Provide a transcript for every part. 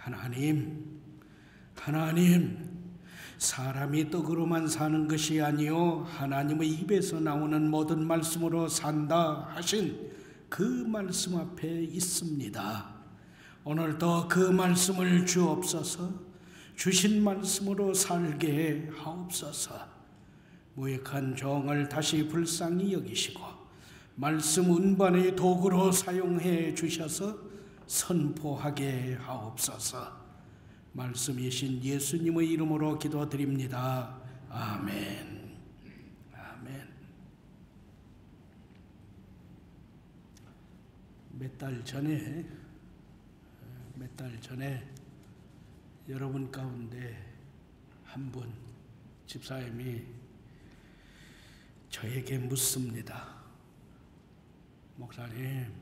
하나님, 사람이 떡으로만 사는 것이 아니요 하나님의 입에서 나오는 모든 말씀으로 산다 하신 그 말씀 앞에 있습니다. 오늘도 그 말씀을 주옵소서. 주신 말씀으로 살게 하옵소서. 무익한 종을 다시 불쌍히 여기시고 말씀 운반의 도구로 사용해 주셔서 선포하게 하옵소서. 말씀이신 예수님의 이름으로 기도드립니다. 아멘. 아멘. 몇 달 전에 여러분 가운데 한 분 집사님이 저에게 묻습니다. 목사님,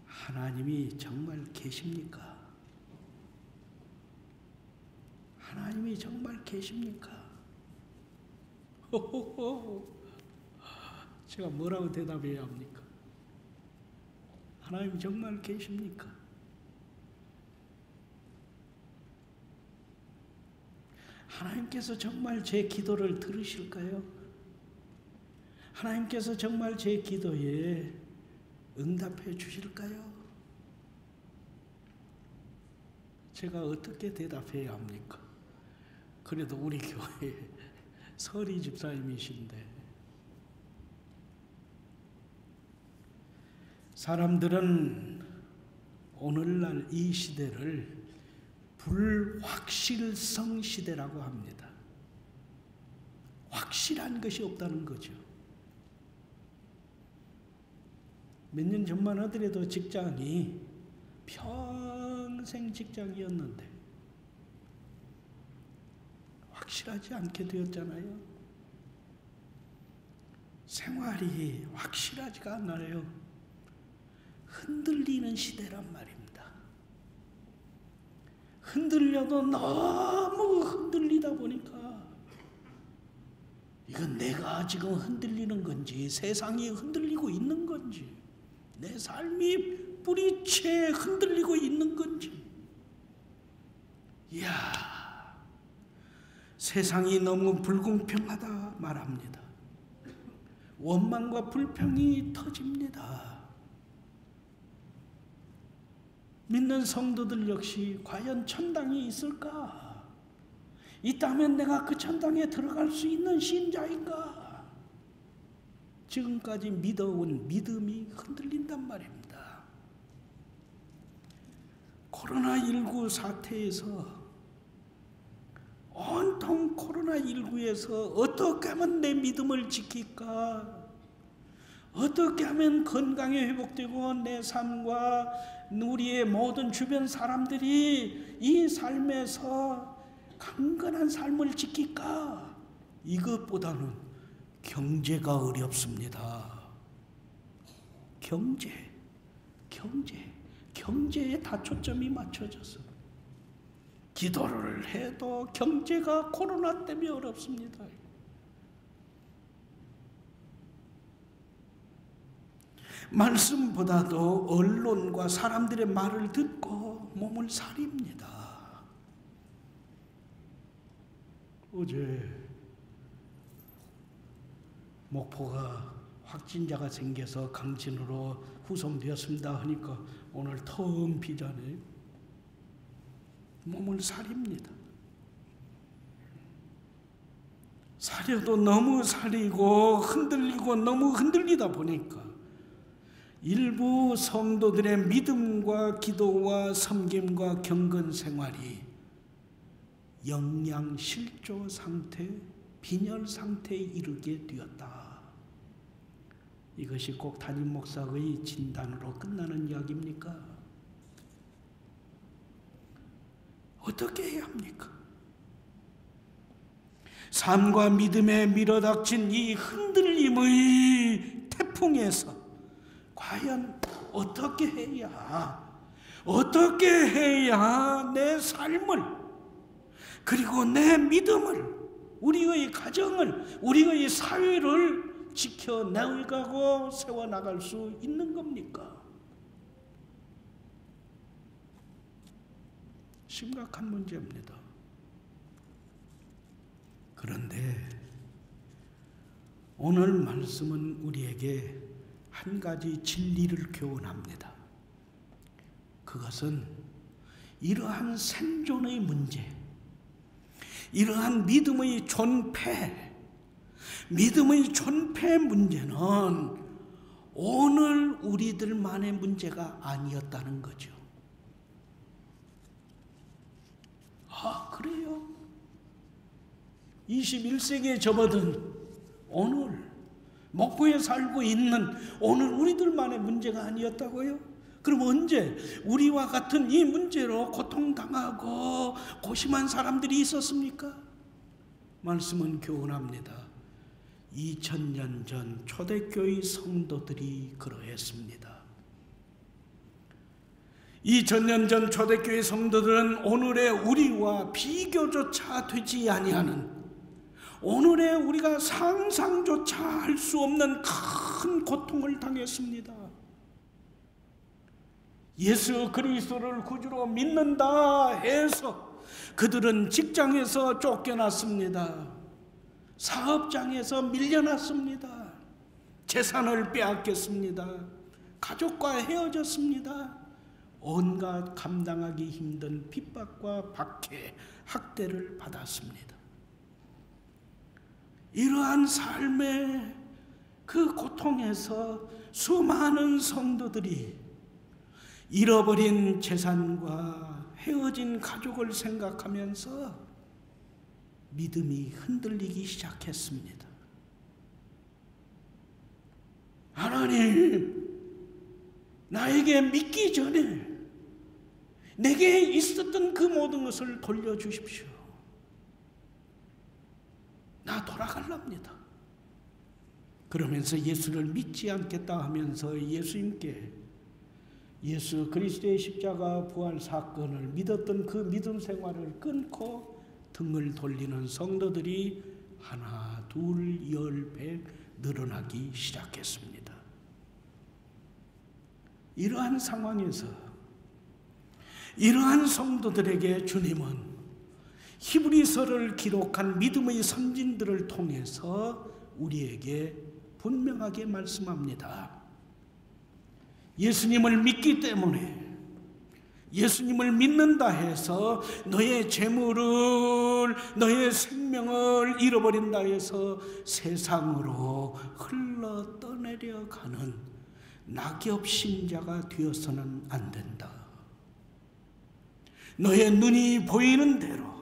하나님이 정말 계십니까? 하나님이 정말 계십니까? 제가 뭐라고 대답해야 합니까? 하나님 정말 계십니까? 하나님께서 정말 제 기도를 들으실까요? 하나님께서 정말 제 기도에 응답해 주실까요? 제가 어떻게 대답해야 합니까? 그래도 우리 교회 서리 집사님이신데, 사람들은 오늘날 이 시대를 불확실성 시대라고 합니다. 확실한 것이 없다는 거죠. 몇 년 전만 하더라도 직장이 평생 직장이었는데 확실하지 않게 되었잖아요. 생활이 확실하지가 않아요. 흔들리는 시대란 말입니다. 흔들려도 너무 흔들리다 보니까 이건 내가 지금 흔들리는 건지 세상이 흔들리고 있는 건지 내 삶이 뿌리채 흔들리고 있는 건지, 이야, 세상이 너무 불공평하다 말합니다. 원망과 불평이 터집니다. 믿는 성도들 역시 과연 천당이 있을까? 있다면 내가 그 천당에 들어갈 수 있는 신자인가? 지금까지 믿어온 믿음이 흔들린단 말입니다. 코로나19 사태에서 온통 코로나19에서 어떻게 하면 내 믿음을 지킬까? 어떻게 하면 건강이 회복되고 내 삶과 우리의 모든 주변 사람들이 이 삶에서 강건한 삶을 지킬까? 이것보다는 경제가 어렵습니다. 경제에 다 초점이 맞춰져서 기도를 해도 경제가 코로나 때문에 어렵습니다. 말씀보다도 언론과 사람들의 말을 듣고 몸을 사립니다. 어제 목포가 확진자가 생겨서 강진으로 후송되었습니다 하니까 오늘 텅 비잖아요. 몸을 사립니다. 사려도 너무 사리고 흔들리고 너무 흔들리다 보니까 일부 성도들의 믿음과 기도와 섬김과 경건 생활이 영양실조 상태, 빈혈 상태에 이르게 되었다. 이것이 꼭 담임 목사의 진단으로 끝나는 이야기입니까? 어떻게 해야 합니까? 삶과 믿음에 밀어닥친 이 흔들림의 태풍에서 과연 어떻게 해야 내 삶을, 그리고 내 믿음을, 우리의 가정을, 우리의 사회를 지켜나가고 세워나갈 수 있는 겁니까? 심각한 문제입니다. 그런데 오늘 말씀은 우리에게 한 가지 진리를 교훈합니다. 그것은 이러한 생존의 문제, 이러한 믿음의 존폐 문제는 오늘 우리들만의 문제가 아니었다는 거죠. 아, 그래요? 21세기에 접어든 오늘, 목포에 살고 있는 오늘 우리들만의 문제가 아니었다고요? 그럼 언제 우리와 같은 이 문제로 고통당하고 고심한 사람들이 있었습니까? 말씀은 교훈합니다. 2000년 전 초대교회 성도들이 그러했습니다. 2000년 전 초대교회 성도들은 오늘의 우리와 비교조차 되지 아니하는, 오늘의 우리가 상상조차 할 수 없는 큰 고통을 당했습니다. 예수 그리스도를 구주로 믿는다 해서 그들은 직장에서 쫓겨났습니다. 사업장에서 밀려났습니다. 재산을 빼앗겼습니다. 가족과 헤어졌습니다. 온갖 감당하기 힘든 핍박과 박해, 학대를 받았습니다. 이러한 삶의 그 고통에서 수많은 성도들이 잃어버린 재산과 헤어진 가족을 생각하면서 믿음이 흔들리기 시작했습니다. 하나님, 나에게 믿기 전에 내게 있었던 그 모든 것을 돌려주십시오. 나 돌아갈랍니다. 그러면서 예수를 믿지 않겠다 하면서 예수님께 예수 그리스도의 십자가 부활 사건을 믿었던 그 믿음 생활을 끊고 등을 돌리는 성도들이 하나, 둘, 열, 백 늘어나기 시작했습니다. 이러한 상황에서 이러한 성도들에게 주님은 히브리서를 기록한 믿음의 선진들을 통해서 우리에게 분명하게 말씀합니다. 예수님을 믿기 때문에, 예수님을 믿는다 해서 너의 재물을, 너의 생명을 잃어버린다 해서 세상으로 흘러 떠내려 가는 낙엽 신자가 되어서는 안 된다. 너의 눈이 보이는 대로,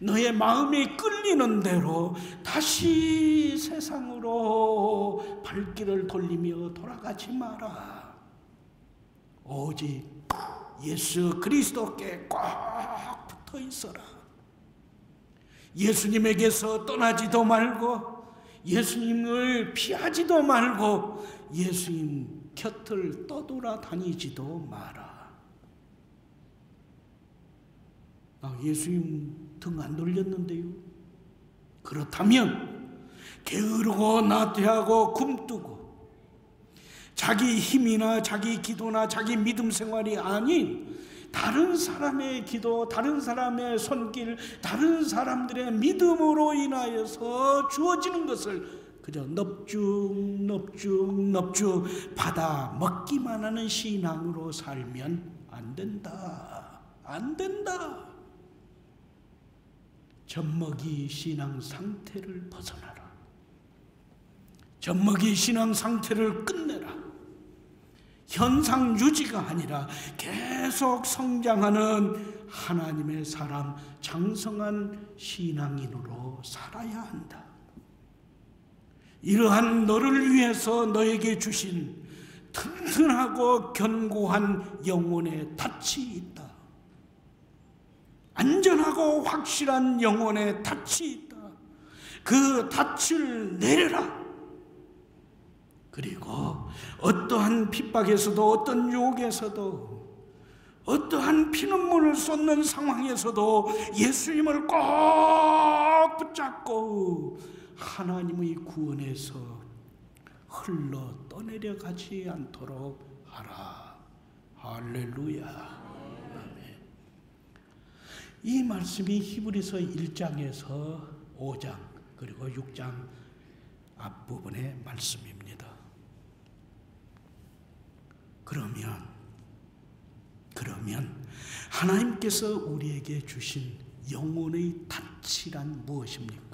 너의 마음이 끌리는 대로 다시 세상으로 발길을 돌리며 돌아가지 마라. 오직 예수 그리스도께 꼭 붙어 있어라. 예수님에게서 떠나지도 말고 예수님을 피하지도 말고 예수님 곁을 떠돌아다니지도 마라. 예수님 등 안 돌렸는데요. 그렇다면 게으르고 나태하고 굼뜨고 자기 힘이나 자기 기도나 자기 믿음 생활이 아닌 다른 사람의 기도, 다른 사람의 손길, 다른 사람들의 믿음으로 인하여서 주어지는 것을 그저 넙죽 받아 먹기만 하는 신앙으로 살면 안 된다. 안 된다. 젖먹이 신앙 상태를 벗어나라. 젖먹이 신앙 상태를 끝내라. 현상 유지가 아니라 계속 성장하는 하나님의 사람, 장성한 신앙인으로 살아야 한다. 이러한 너를 위해서 너에게 주신 튼튼하고 견고한 영혼의 닻이 있다. 안전하고 확실한 영혼의 닻이 있다. 그 닻을 내려라. 그리고 어떠한 핍박에서도, 어떤 유혹에서도, 어떠한 피눈물을 쏟는 상황에서도 예수님을 꼭 붙잡고 하나님의 구원에서 흘러 떠내려가지 않도록 하라. 할렐루야. 아멘. 이 말씀이 히브리서 1장에서 5장 그리고 6장 앞부분의 말씀입니다. 그러면 하나님께서 우리에게 주신 영혼의 닻이란 무엇입니까?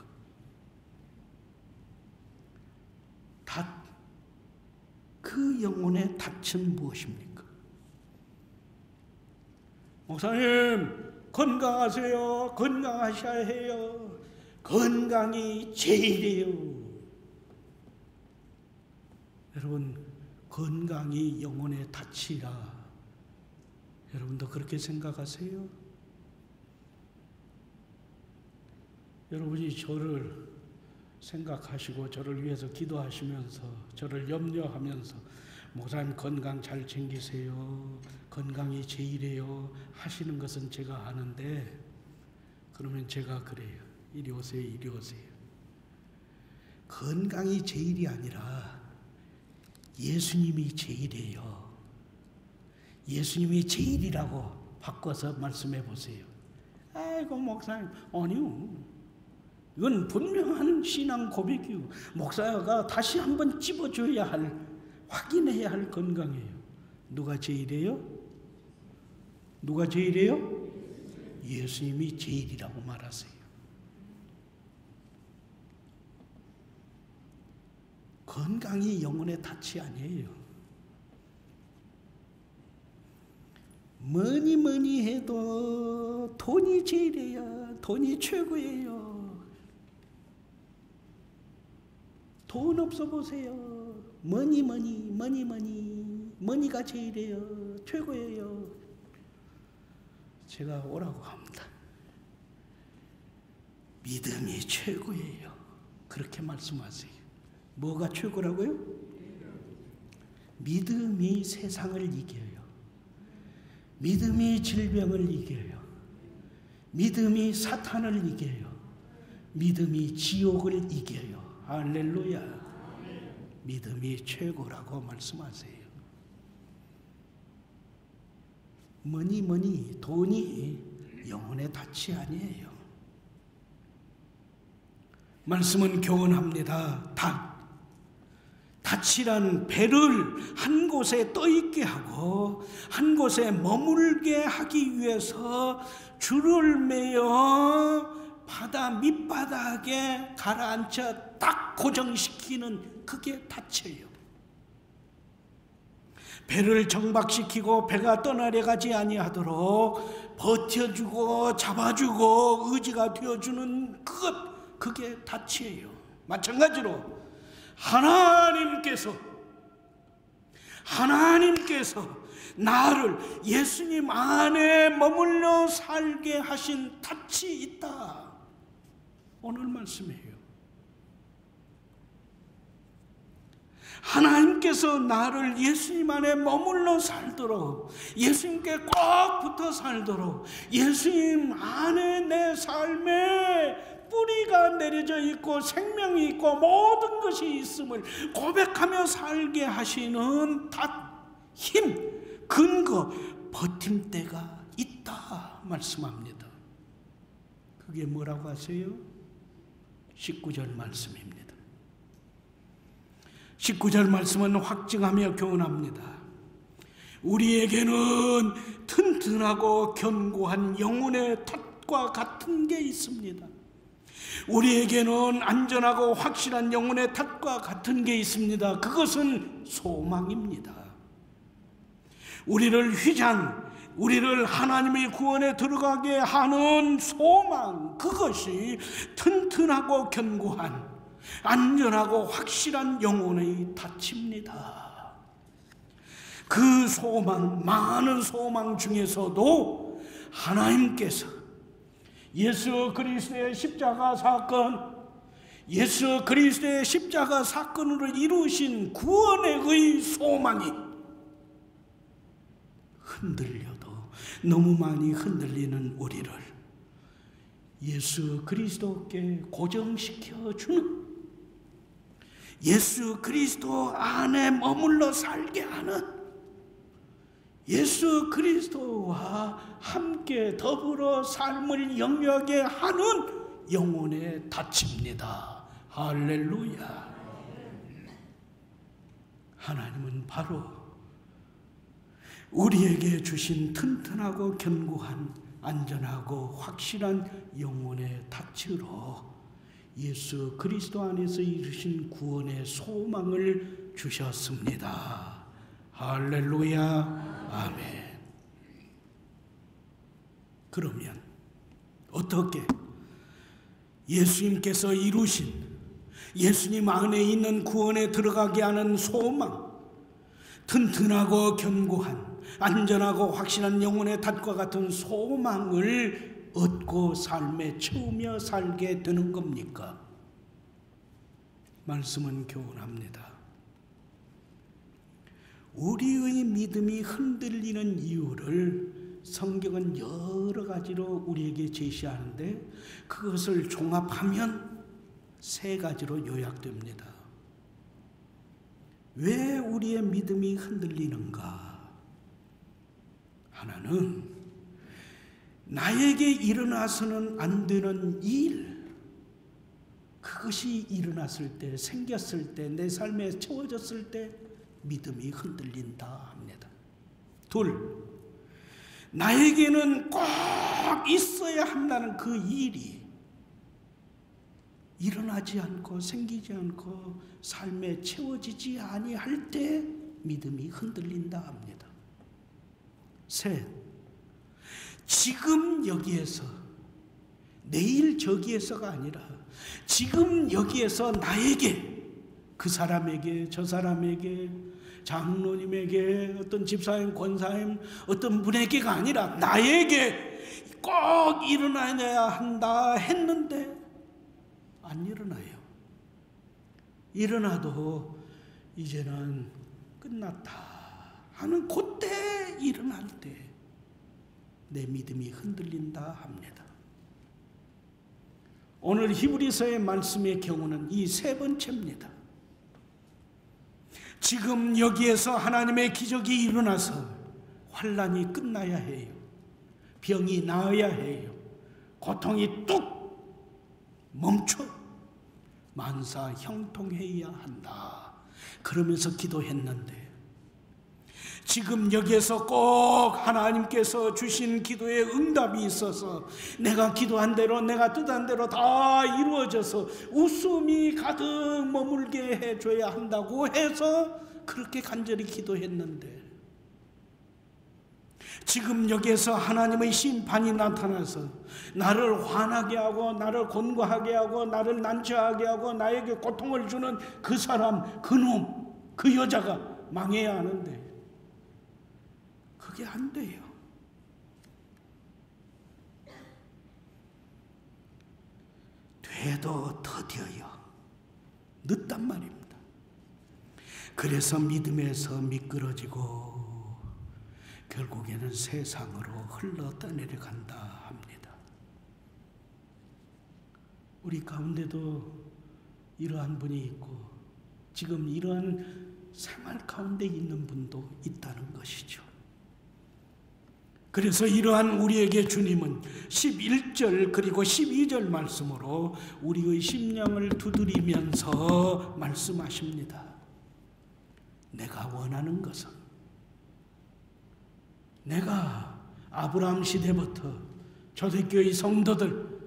그 영혼의 닻은 무엇입니까? 목사님, 건강하세요. 건강하셔야 해요. 건강이 제일이에요. 여러분, 건강이 영혼의 닻이라 여러분도 그렇게 생각하세요? 여러분이 저를 생각하시고 저를 위해서 기도하시면서 저를 염려하면서 목사님 건강 잘 챙기세요. 건강이 제일이에요. 하시는 것은 제가 아는데 그러면 제가 그래요. 이리 오세요. 이리 오세요. 건강이 제일이 아니라 예수님이 제일이에요. 예수님이 제일이라고 바꿔서 말씀해 보세요. 아이고 목사님, 아니요. 이건 분명한 신앙 고백이요. 목사가 다시 한번 찝어줘야 할, 확인해야 할 건강이에요. 누가 제일이에요? 누가 제일이에요? 예수님이 제일이라고 말하세요. 건강이 영혼의 닻이 아니에요. 뭐니 해도 돈이 제일이에요. 돈이 최고예요. 돈 없어 보세요. 머니가 제일이에요. 최고예요. 제가 오라고 합니다. 믿음이 최고예요. 그렇게 말씀하세요. 뭐가 최고라고요? 믿음이 세상을 이겨요. 믿음이 질병을 이겨요. 믿음이 사탄을 이겨요. 믿음이 지옥을 이겨요. 할렐루야. 믿음이 최고라고 말씀하세요. 뭐니 돈이 영혼의 닻이 아니에요. 말씀은 교훈합니다. 닻이란 배를 한 곳에 떠있게 하고 한 곳에 머물게 하기 위해서 줄을 매어 바다 밑바닥에 가라앉혀 딱 고정시키는 그게 닻이에요. 배를 정박시키고 배가 떠나려가지 아니하도록 버텨주고 잡아주고 의지가 되어주는 그게 닻이에요. 마찬가지로 하나님께서 나를 예수님 안에 머물러 살게 하신 닻이 있다. 오늘 말씀이에요. 하나님께서 나를 예수님 안에 머물러 살도록, 예수님께 꼭 붙어 살도록, 예수님 안에 내 삶에 뿌리가 내려져 있고 생명이 있고 모든 것이 있음을 고백하며 살게 하시는 힘, 근거, 버팀대가 있다 말씀합니다. 그게 뭐라고 하세요? 19절 말씀입니다. 19절 말씀은 확증하며 교훈합니다. 우리에게는 튼튼하고 견고한 영혼의 덫과 같은 게 있습니다. 우리에게는 안전하고 확실한 영혼의 덫과 같은 게 있습니다. 그것은 소망입니다. 우리를 하나님의 구원에 들어가게 하는 소망, 그것이 튼튼하고 견고한 안전하고 확실한 영혼의 닻입니다. 그 소망, 많은 소망 중에서도 하나님께서 예수 그리스도의 십자가 사건으로 이루신 구원의 소망이 흔들려도 너무 많이 흔들리는 우리를 예수 그리스도께 고정시켜주는, 예수 그리스도 안에 머물러 살게 하는, 예수 그리스도와 함께 더불어 삶을 영위하게 하는 영혼의 닻입니다. 할렐루야. 하나님은 바로 우리에게 주신 튼튼하고 견고한 안전하고 확실한 영혼의 닻으로 예수 그리스도 안에서 이루신 구원의 소망을 주셨습니다. 할렐루야. 아멘. 그러면 어떻게 예수님께서 이루신 예수님 안에 있는 구원에 들어가게 하는 소망, 튼튼하고 견고한 안전하고 확실한 영혼의 닻과 같은 소망을 얻고 삶에 채우며 살게 되는 겁니까? 말씀은 교훈합니다. 우리의 믿음이 흔들리는 이유를 성경은 여러 가지로 우리에게 제시하는데 그것을 종합하면 3가지로 요약됩니다. 왜 우리의 믿음이 흔들리는가? 하나는 나에게 일어나서는 안 되는 일, 그것이 일어났을 때, 생겼을 때, 내 삶에 채워졌을 때 믿음이 흔들린다 합니다. 2, 나에게는 꼭 있어야 한다는 그 일이 일어나지 않고 생기지 않고 삶에 채워지지 아니할 때 믿음이 흔들린다 합니다. 3, 지금 여기에서, 내일 저기에서가 아니라 지금 여기에서 나에게, 그 사람에게, 저 사람에게, 장로님에게, 어떤 집사님, 권사님, 어떤 분에게가 아니라 나에게 꼭 일어나야 한다 했는데 안 일어나요. 일어나도 이제는 끝났다 하는 그때 일어날 때 내 믿음이 흔들린다 합니다. 오늘 히브리서의 말씀의 경우는 이 3번째입니다. 지금 여기에서 하나님의 기적이 일어나서 환난이 끝나야 해요. 병이 나아야 해요. 고통이 뚝 멈춰 만사 형통해야 한다. 그러면서 기도했는데 지금 여기에서 꼭 하나님께서 주신 기도의 응답이 있어서 내가 기도한 대로, 내가 뜻한 대로 다 이루어져서 웃음이 가득 머물게 해줘야 한다고 해서 그렇게 간절히 기도했는데 지금 여기에서 하나님의 심판이 나타나서 나를 화나게 하고 나를 곤고하게 하고 나를 난처하게 하고 나에게 고통을 주는 그 사람, 그 놈, 그 여자가 망해야 하는데 그게 안 돼요. 돼도 더뎌요. 늦단 말입니다. 그래서 믿음에서 미끄러지고 결국에는 세상으로 흘러 떠내려간다 합니다. 우리 가운데도 이러한 분이 있고 지금 이러한 생활 가운데 있는 분도 있다는 것이죠. 그래서 이러한 우리에게 주님은 11절 그리고 12절 말씀으로 우리의 심령을 두드리면서 말씀하십니다. 내가 원하는 것은 내가 아브라함 시대부터 초대교회 성도들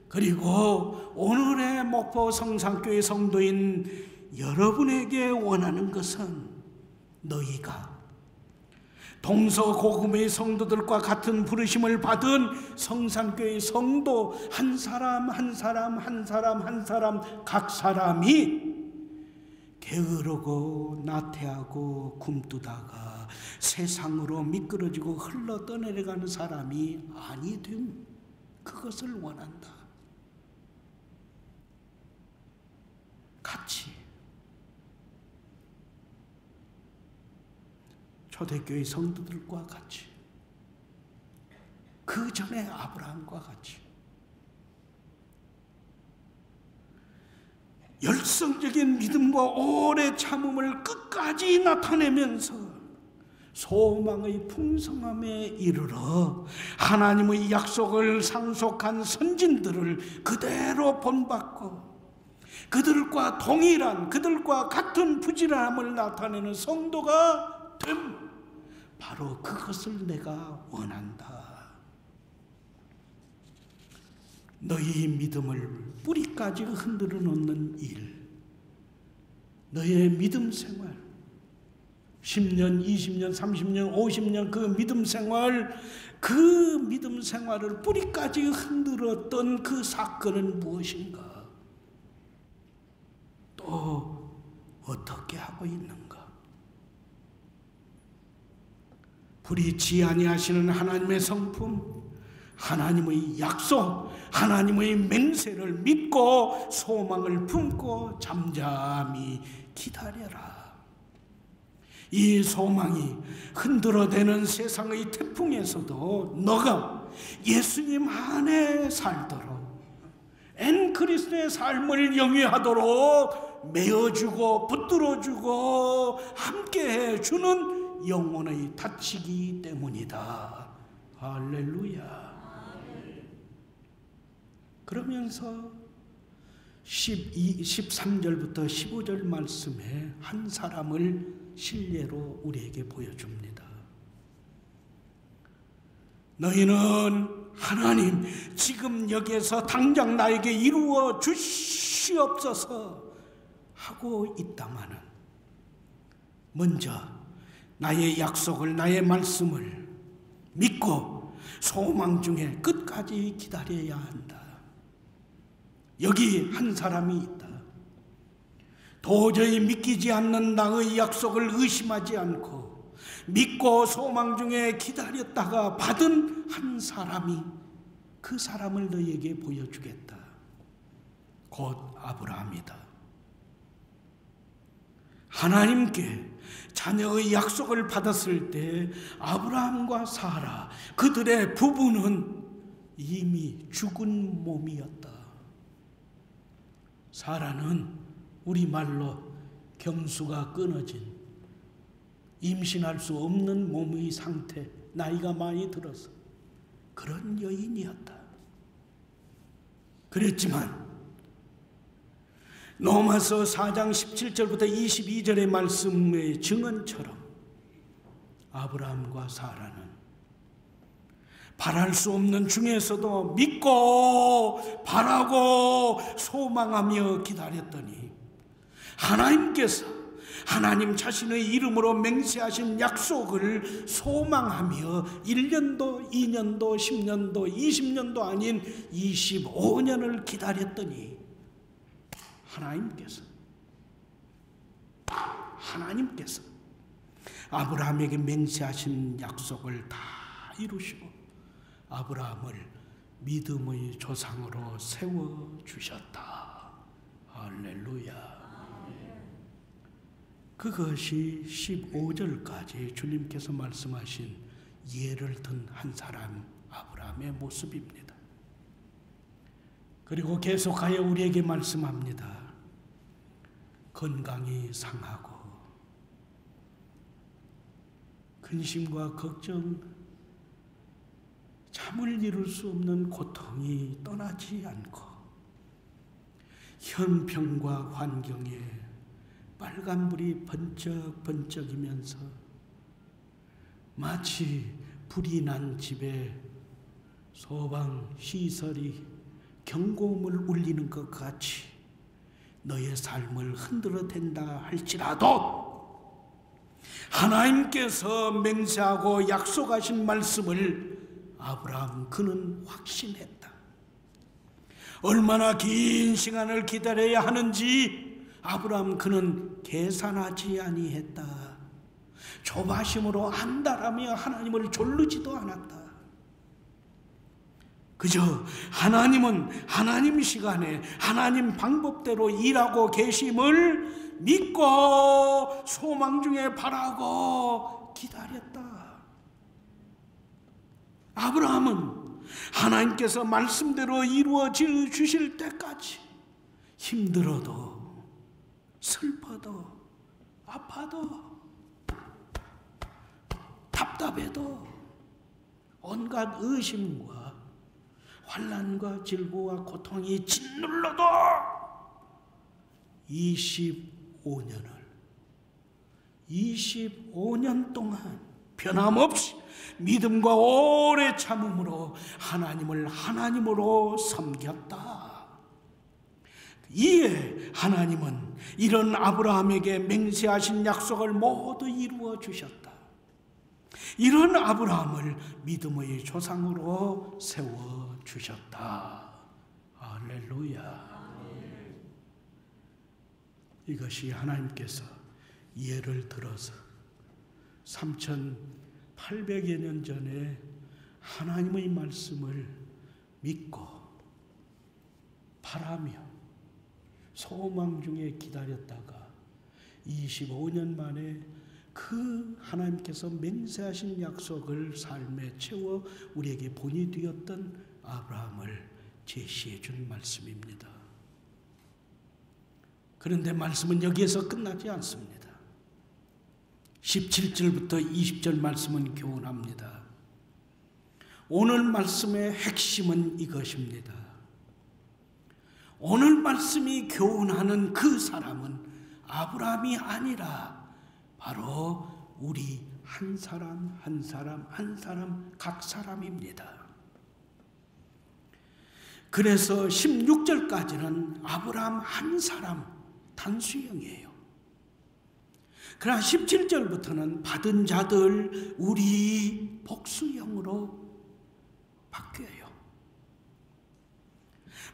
그리고 오늘의 목포 성산교회 성도인 여러분에게 원하는 것은 너희가 동서고금의 성도들과 같은 부르심을 받은 성산교회 성도 한 사람 한 사람 한 사람 한 사람 각 사람이 게으르고 나태하고 굼뜨다가 세상으로 미끄러지고 흘러 떠내려가는 사람이 아니됨, 그것을 원한다. 같이 초대교회 성도들과 같이 그 전에 아브라함과 같이 열성적인 믿음과 오래 참음을 끝까지 나타내면서 소망의 풍성함에 이르러 하나님의 약속을 상속한 선진들을 그대로 본받고 그들과 동일한, 그들과 같은 부지런함을 나타내는 성도가 됨, 바로 그것을 내가 원한다. 너희 믿음을 뿌리까지 흔들어 놓는 일, 너의 믿음 생활, 10년, 20년, 30년, 50년 그 믿음 생활, 그 믿음 생활을 뿌리까지 흔들었던 그 사건은 무엇인가? 또 어떻게 하고 있는가? 불의치 아니하시는 하나님의 성품, 하나님의 약속, 하나님의 맹세를 믿고 소망을 품고 잠잠히 기다려라. 이 소망이 흔들어대는 세상의 태풍에서도 너가 예수님 안에 살도록 엔 그리스도의 삶을 영위하도록 메어주고 붙들어주고 함께해 주는 영혼의 닻이기 때문이다. 할렐루야. 그러면서 13절부터 15절 말씀에 한 사람을 실례로 우리에게 보여줍니다. 너희는 하나님 지금 여기에서 당장 나에게 이루어 주시옵소서 하고 있다마는 먼저 나의 약속을, 나의 말씀을 믿고 소망 중에 끝까지 기다려야 한다. 여기 한 사람이 있다. 도저히 믿기지 않는 나의 약속을 의심하지 않고 믿고 소망 중에 기다렸다가 받은 한 사람이, 그 사람을 너희에게 보여주겠다. 곧 아브라함이다. 하나님께 자녀의 약속을 받았을 때 아브라함과 사라, 그들의 부부는 이미 죽은 몸이었다. 사라는 우리말로 경수가 끊어진, 임신할 수 없는 몸의 상태, 나이가 많이 들어서 그런 여인이었다. 그랬지만 로마서 4장 17절부터 22절의 말씀의 증언처럼 아브라함과 사라는 바랄 수 없는 중에서도 믿고 바라고 소망하며 기다렸더니 하나님께서 하나님 자신의 이름으로 맹세하신 약속을 소망하며 1년도, 2년도, 10년도, 20년도 아닌 25년을 기다렸더니 하나님께서 아브라함에게 맹세하신 약속을 다 이루시고 아브라함을 믿음의 조상으로 세워주셨다. 할렐루야. 그것이 15절까지 주님께서 말씀하신 예를 든 한 사람 아브라함의 모습입니다. 그리고 계속하여 우리에게 말씀합니다. 건강이 상하고 근심과 걱정, 잠을 이룰 수 없는 고통이 떠나지 않고 형편과 환경에 빨간불이 번쩍번쩍이면서 마치 불이 난 집에 소방시설이 경고음을 울리는 것 같이 너의 삶을 흔들어 댄다 할지라도 하나님께서 맹세하고 약속하신 말씀을 아브라함 그는 확신했다. 얼마나 긴 시간을 기다려야 하는지 아브라함 그는 계산하지 아니했다. 조바심으로 안달하며 하나님을 졸르지도 않았다. 그저 하나님은 하나님 시간에 하나님 방법대로 일하고 계심을 믿고 소망 중에 바라고 기다렸다. 아브라함은 하나님께서 말씀대로 이루어 주실 때까지 힘들어도 슬퍼도 아파도 답답해도 온갖 의심과 환난과 질고와 고통이 짓눌러도 25년 동안 변함없이 믿음과 오래 참음으로 하나님을 하나님으로 섬겼다. 이에 하나님은 이런 아브라함에게 맹세하신 약속을 모두 이루어 주셨다. 이런 아브라함을 믿음의 조상으로 세워 주셨다. 할렐루야. 이것이 하나님께서 예를 들어서 3800여 년 전에 하나님의 말씀을 믿고 바라며 소망 중에 기다렸다가 25년 만에 그 하나님께서 맹세하신 약속을 삶에 채워 우리에게 본이 되었던 아브라함을 제시해 준 말씀입니다. 그런데 말씀은 여기에서 끝나지 않습니다. 17절부터 20절 말씀은 교훈합니다. 오늘 말씀의 핵심은 이것입니다. 오늘 말씀이 교훈하는 그 사람은 아브라함이 아니라 바로 우리 한 사람 각 사람입니다. 그래서 16절까지는 아브라함 한 사람 단수형이에요. 그러나 17절부터는 받은 자들 우리 복수형으로 바뀌어요.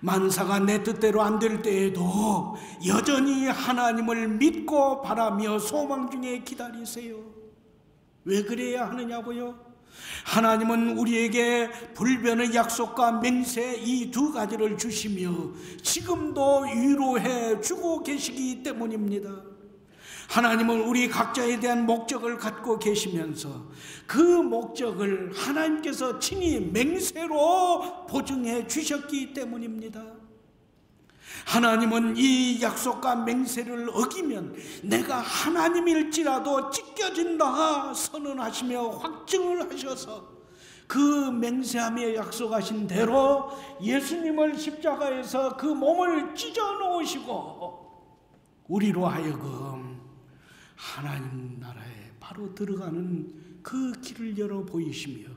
만사가 내 뜻대로 안 될 때에도 여전히 하나님을 믿고 바라며 소망 중에 기다리세요. 왜 그래야 하느냐고요? 하나님은 우리에게 불변의 약속과 맹세 이 두 가지를 주시며 지금도 위로해 주고 계시기 때문입니다. 하나님은 우리 각자에 대한 목적을 갖고 계시면서 그 목적을 하나님께서 친히 맹세로 보증해 주셨기 때문입니다. 하나님은 이 약속과 맹세를 어기면 내가 하나님일지라도 찢겨진다 선언하시며 확증을 하셔서 그 맹세하며 약속하신 대로 예수님을 십자가에서 그 몸을 찢어 놓으시고 우리로 하여금 하나님 나라에 바로 들어가는 그 길을 열어 보이시며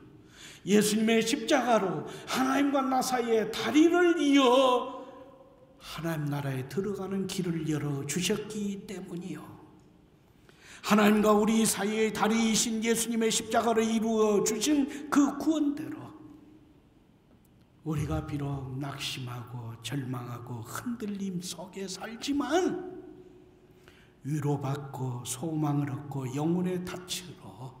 예수님의 십자가로 하나님과 나 사이에 다리를 이어 하나님 나라에 들어가는 길을 열어 주셨기 때문이요. 하나님과 우리 사이의 다리이신 예수님의 십자가를 이루어 주신 그 구원대로 우리가 비록 낙심하고 절망하고 흔들림 속에 살지만 위로받고 소망을 얻고 영혼의 닻으로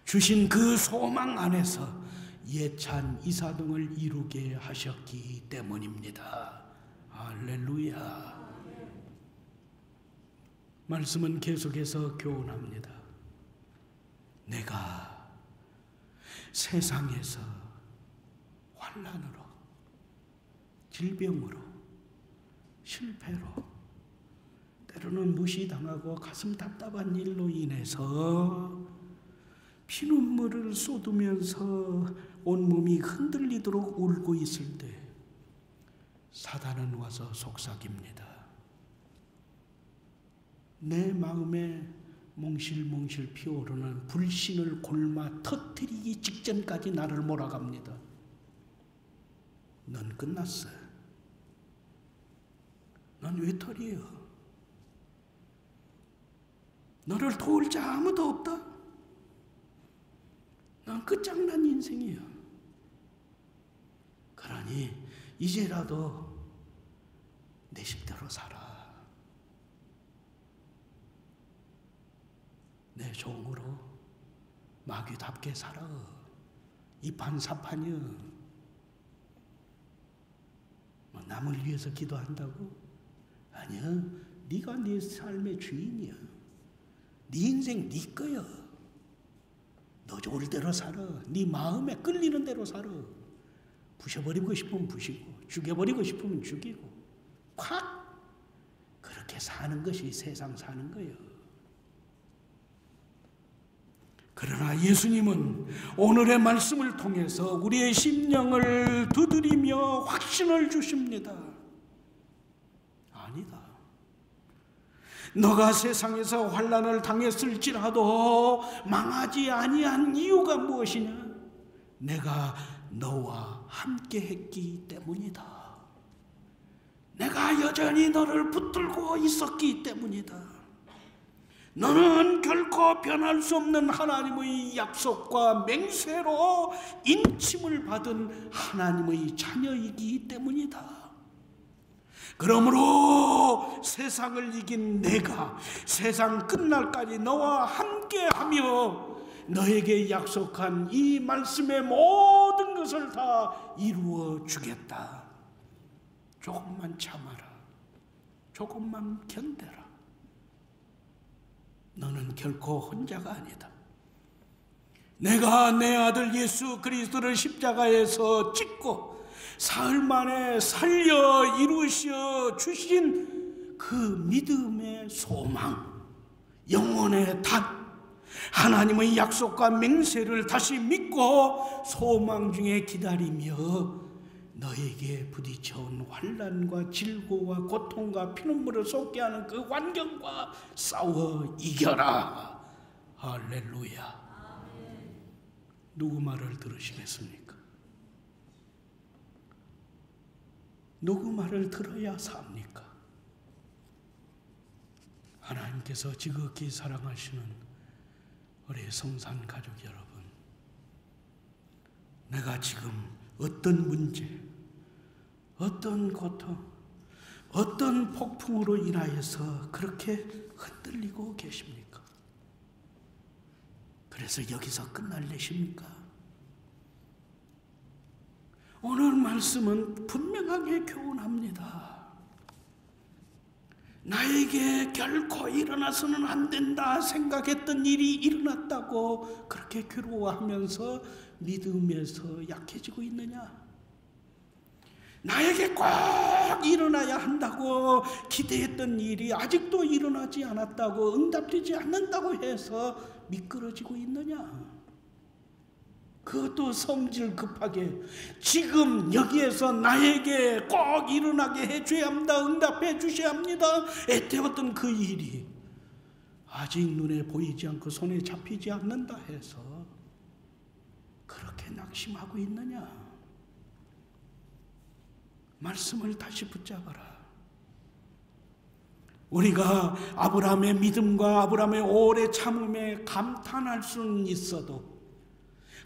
주신 그 소망 안에서 예찬 이사동을 이루게 하셨기 때문입니다. 할렐루야. 말씀은 계속해서 교훈합니다. 내가 세상에서 환난으로, 질병으로, 실패로, 때로는 무시당하고 가슴 답답한 일로 인해서 피눈물을 쏟으면서 온몸이 흔들리도록 울고 있을 때 사단은 와서 속삭입니다. 내 마음에 몽실몽실 피어오르는 불신을 골마 터뜨리기 직전까지 나를 몰아갑니다. 넌 끝났어. 넌 외톨이에요. 너를 도울 자 아무도 없다. 넌 끝장난 인생이야. 그러니 이제라도 내 식대로 살아. 내 종으로 마귀답게 살아. 이판사판이야. 뭐 남을 위해서 기도한다고? 아니야. 네가 네 삶의 주인이야. 네 인생 네 거야. 너 좋을 대로 살아. 네 마음에 끌리는 대로 살아. 부셔버리고 싶으면 부시고 죽여버리고 싶으면 죽이고 콱 그렇게 사는 것이 세상 사는 거예요. 그러나 예수님은 오늘의 말씀을 통해서 우리의 심령을 두드리며 확신을 주십니다. 아니다. 너가 세상에서 환난을 당했을지라도 망하지 아니한 이유가 무엇이냐? 내가 너와 함께 했기 때문이다. 내가 여전히 너를 붙들고 있었기 때문이다. 너는 결코 변할 수 없는 하나님의 약속과 맹세로 인침을 받은 하나님의 자녀이기 때문이다. 그러므로 세상을 이긴 내가 세상 끝날까지 너와 함께하며 너에게 약속한 이 말씀의 모든 것을 다 이루어 주겠다. 조금만 참아라. 조금만 견뎌라. 너는 결코 혼자가 아니다. 내가 내 아들 예수 그리스도를 십자가에서 찍고 사흘 만에 살려 이루셔 주신 그 믿음의 소망, 영혼의 닷, 하나님의 약속과 맹세를 다시 믿고 소망 중에 기다리며 너에게 부딪혀온 환난과 질고와 고통과 피눈물을 쏟게 하는 그 환경과 싸워 이겨라. 할렐루야. 누구 말을 들으시겠습니까? 누구 말을 들어야 삽니까? 하나님께서 지극히 사랑하시는 우리 성산 가족 여러분, 내가 지금 어떤 문제, 어떤 고통, 어떤 폭풍으로 인하여서 그렇게 흔들리고 계십니까? 그래서 여기서 끝날래십니까? 오늘 말씀은 분명하게 교훈합니다. 나에게 결코 일어나서는 안 된다 생각했던 일이 일어났다고 그렇게 괴로워하면서 믿음에서 약해지고 있느냐? 나에게 꼭 일어나야 한다고 기대했던 일이 아직도 일어나지 않았다고, 응답되지 않는다고 해서 미끄러지고 있느냐? 그것도 성질 급하게 지금 여기에서 나에게 꼭 일어나게 해줘야 합니다, 응답해 주셔야 합니다 애태웠던 그 일이 아직 눈에 보이지 않고 손에 잡히지 않는다 해서 그렇게 낙심하고 있느냐? 말씀을 다시 붙잡아라. 우리가 아브라함의 믿음과 아브라함의 오래 참음에 감탄할 수는 있어도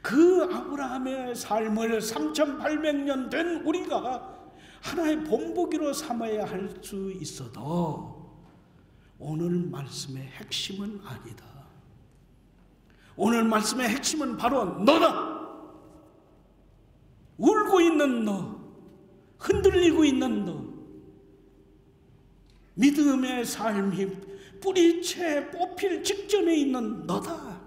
그 아브라함의 삶을 3800년 된 우리가 하나의 본보기로 삼아야 할 수 있어도 오늘 말씀의 핵심은 아니다. 오늘 말씀의 핵심은 바로 너다. 울고 있는 너, 흔들리고 있는 너, 믿음의 삶이 뿌리채 뽑힐 직전에 있는 너다.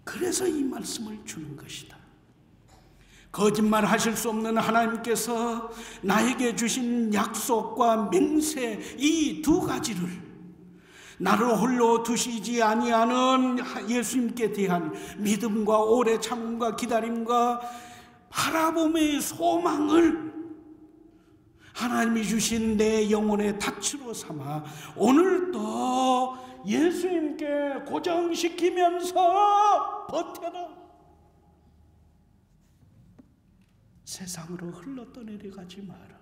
그래서 이 말씀을 주는 것이다. 거짓말 하실 수 없는 하나님께서 나에게 주신 약속과 맹세 이 두 가지를 나를 홀로 두시지 아니하는 예수님께 대한 믿음과 오래 참음과 기다림과 바라봄의 소망을 하나님이 주신 내 영혼의 닻으로 삼아 오늘도 예수님께 고정시키면서 버텨라. 세상으로 흘러 떠내려가지 마라.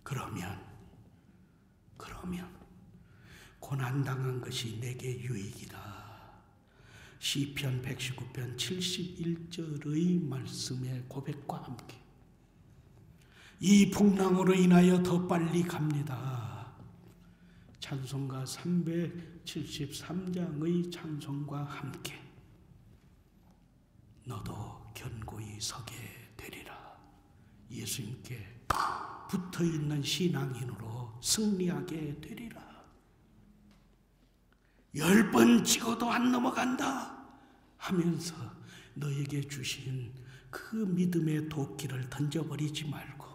그러면 고난당한 것이 내게 유익이다. 시편 119편 71절의 말씀의 고백과 함께 이 풍랑으로 인하여 더 빨리 갑니다. 찬송가 373장의 찬송과 함께 너도 견고히 서게 되리라. 예수님께 붙어있는 신앙인으로 승리하게 되리라. 10번 찍어도 안 넘어간다 하면서 너에게 주신 그 믿음의 도끼를 던져버리지 말고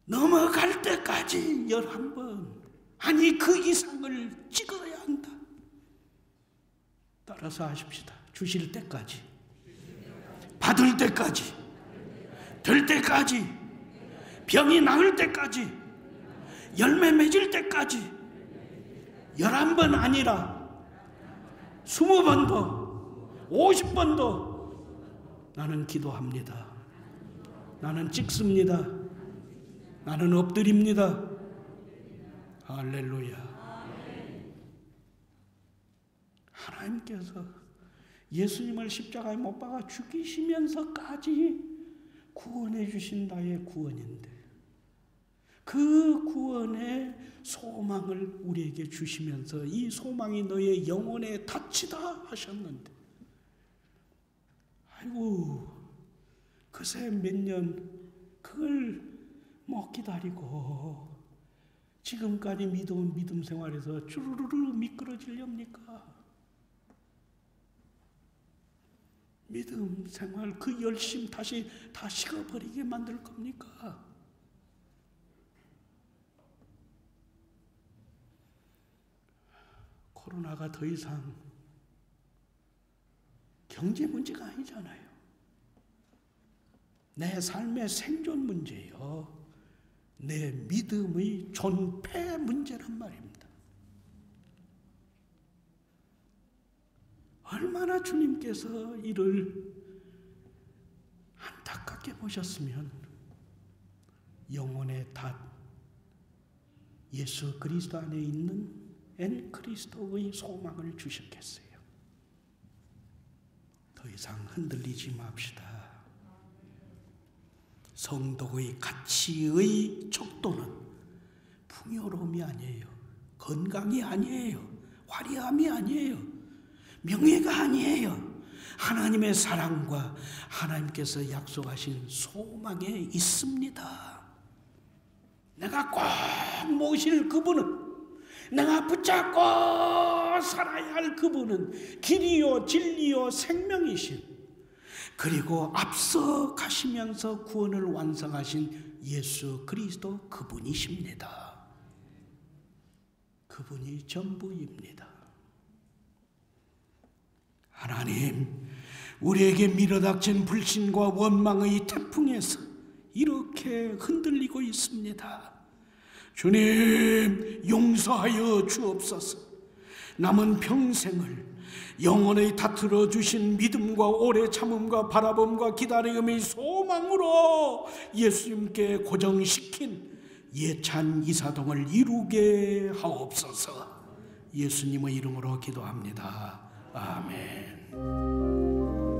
넘어갈 때까지 11번, 아니 그 이상을 찍어야 한다. 따라서 하십시다. 주실 때까지, 받을 때까지, 될 때까지, 병이 나을 때까지, 열매 맺을 때까지 11번 아니라 20번도 50번도 나는 기도합니다. 나는 찍습니다. 나는 엎드립니다. 할렐루야. 하나님께서 예수님을 십자가에 못 박아 죽이시면서까지 구원해 주신 나의 구원인데, 그 구원의 소망을 우리에게 주시면서 이 소망이 너의 영혼에 닫히다 하셨는데, 아이고 그새 몇 년 그걸 못 기다리고 지금까지 믿음 생활에서 주르르르 미끄러지렵니까? 믿음 생활 그 열심 다시 다 식어버리게 만들 겁니까? 코로나가 더 이상 경제 문제가 아니잖아요. 내 삶의 생존 문제요. 내 믿음의 존폐 문제란 말입니다. 얼마나 주님께서 이를 안타깝게 보셨으면 영혼의 닷 예수 그리스도 안에 있는 엔 그리스도의 소망을 주셨겠어요. 더 이상 흔들리지 맙시다. 성도의 가치의 척도는 풍요로움이 아니에요. 건강이 아니에요. 화려함이 아니에요. 명예가 아니에요. 하나님의 사랑과 하나님께서 약속하신 소망에 있습니다. 내가 꼭 모실 그분은, 내가 붙잡고 살아야 할 그분은 길이요 진리요 생명이신, 그리고 앞서 가시면서 구원을 완성하신 예수 그리스도 그분이십니다. 그분이 전부입니다. 하나님, 우리에게 밀어닥친 불신과 원망의 태풍에서 이렇게 흔들리고 있습니다. 주님, 용서하여 주옵소서. 남은 평생을 영원히 다투러 주신 믿음과 오래 참음과 바라봄과 기다림의 소망으로 예수님께 고정시킨 예찬 이사동을 이루게 하옵소서. 예수님의 이름으로 기도합니다. 아멘.